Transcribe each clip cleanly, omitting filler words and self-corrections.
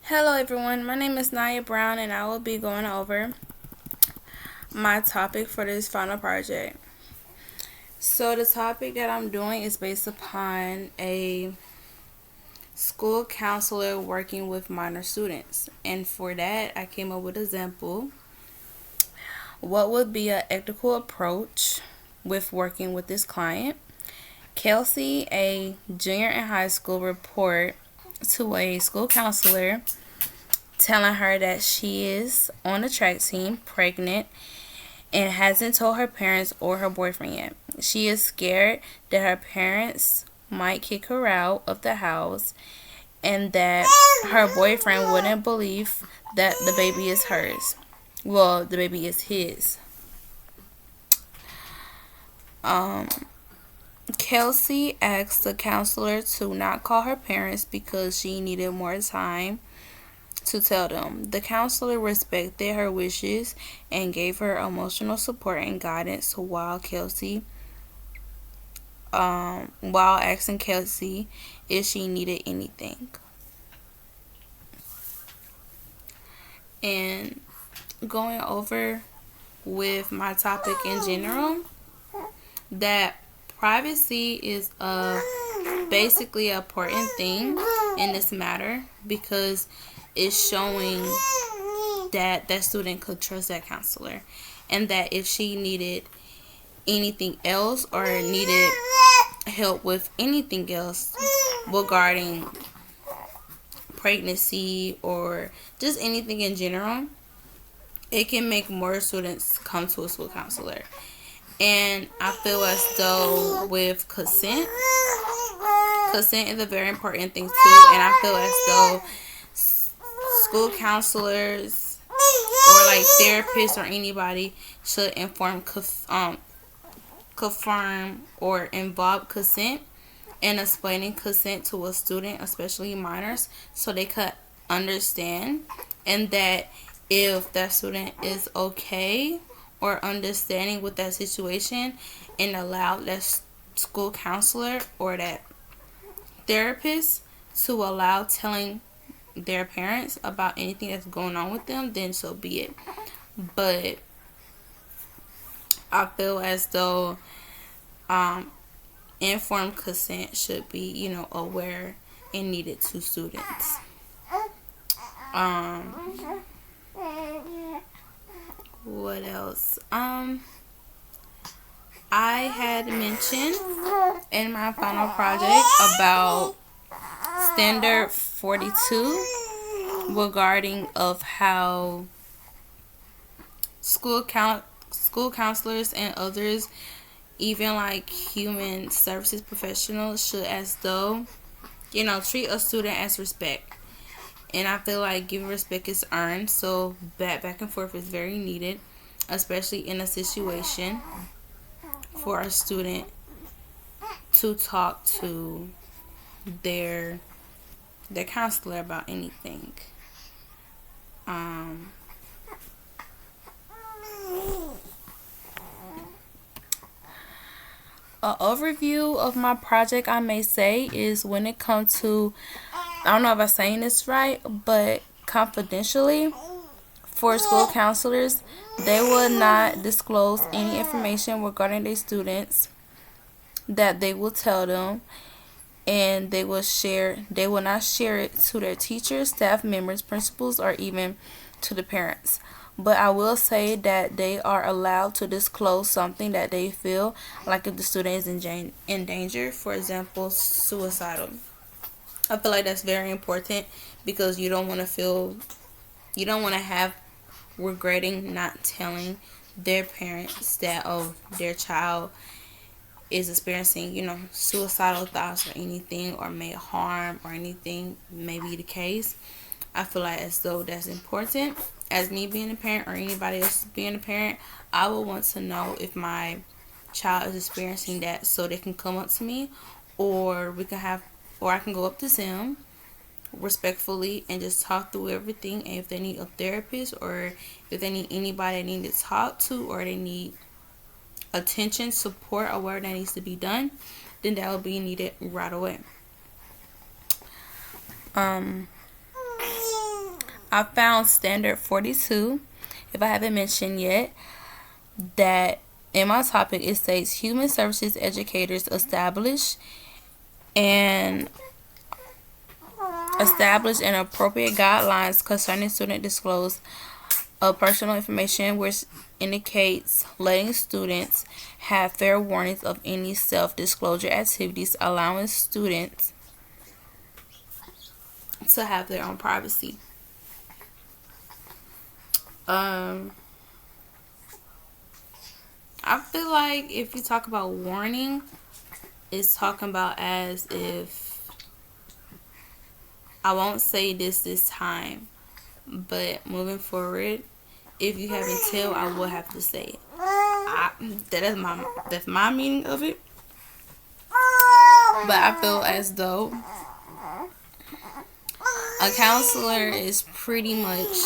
Hello everyone, my name is Naya Brown and I will be going over my topic for this final project. So the topic that I'm doing is based upon a school counselor working with minor students. And for that, I came up with an example. What would be an ethical approach with working with this client? Kelsey, a junior in high school, report to a school counselor telling her that she is on the track team, pregnant, and hasn't told her parents or her boyfriend yet. She is scared that her parents might kick her out of the house and that her boyfriend wouldn't believe that the baby is hers. Well, the baby is his. Um, Kelsey asked the counselor to not call her parents because she needed more time to tell them. The counselor respected her wishes and gave her emotional support and guidance while asking Kelsey if she needed anything. And going over with my topic in general, that privacy is basically an important thing in this matter because it's showing that that student could trust that counselor, and that if she needed anything else or needed help with anything else regarding pregnancy or just anything in general, it can make more students come to a school counselor. And I feel as though with consent is a very important thing too. And I feel as though school counselors or like therapists or anybody should confirm or involve consent and explaining consent to a student, especially minors, so they could understand, and that if that student is okay or understanding with that situation, and allow that school counselor or that therapist to allow telling their parents about anything that's going on with them, then so be it. But I feel as though informed consent should be, aware and needed to students. What else? I had mentioned in my final project about standard 42 regarding of how school counselors and others, even like human services professionals, should as though treat a student as respect. And I feel like giving respect is earned, so that back and forth is very needed, especially in a situation for a student to talk to their counselor about anything. An overview of my project, I may say, is when it comes to, I don't know if I'm saying this right, but confidentially, for school counselors, they will not disclose any information regarding their students that they will tell them, and they will not share it to their teachers, staff members, principals, or even to the parents. But I will say that they are allowed to disclose something that they feel like if the student is in danger, for example, suicidal. I feel like that's very important because you don't want to have regretting not telling their parents that their child is experiencing suicidal thoughts or anything, or may harm or anything may be the case. I feel like as though that's important. As me being a parent or anybody else being a parent, I would want to know if my child is experiencing that, so they can come up to me, or I can go up to them respectfully and just talk through everything. And if they need a therapist, or if they need anybody they need to talk to, or they need attention, support, or whatever that needs to be done, then that will be needed right away. I found standard 42, if I haven't mentioned yet, that in my topic it states human services educators and establish an appropriate guidelines concerning student disclosure of personal information, which indicates letting students have fair warnings of any self-disclosure activities, allowing students to have their own privacy. I feel like if you talk about warning, it's talking about as if I won't say this time, but moving forward, if you haven't tell, I will have to say it. That's my meaning of it. But I feel as though a counselor is pretty much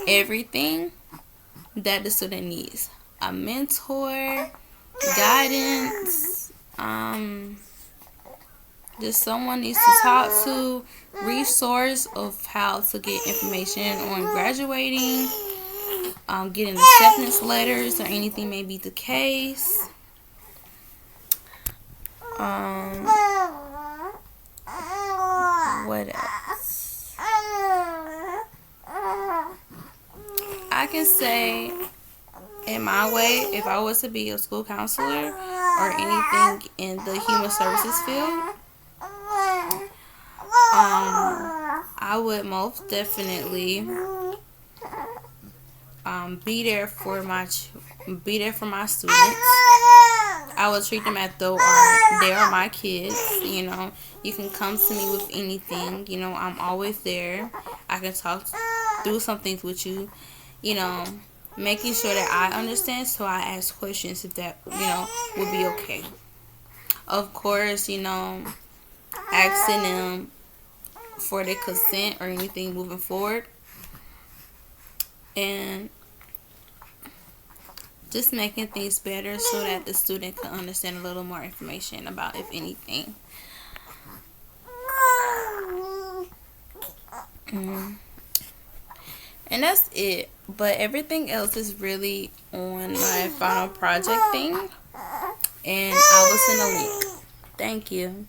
everything that the student needs. A mentor, guidance, just someone needs to talk to, resource of how to get information on graduating, getting acceptance letters or anything may be the case. What else? I can say, in my way, if I was to be a school counselor or anything in the human services field, I would most definitely be there for my students. I will treat them as though they are my kids. You can come to me with anything. I'm always there. I can talk through some things with you. Making sure that I understand, so I ask questions if that would be okay. Of course, asking them for their consent or anything moving forward, and just making things better so that the student can understand a little more information about, if anything. And that's it. But everything else is really on my final project thing, and I will send a link. Thank you.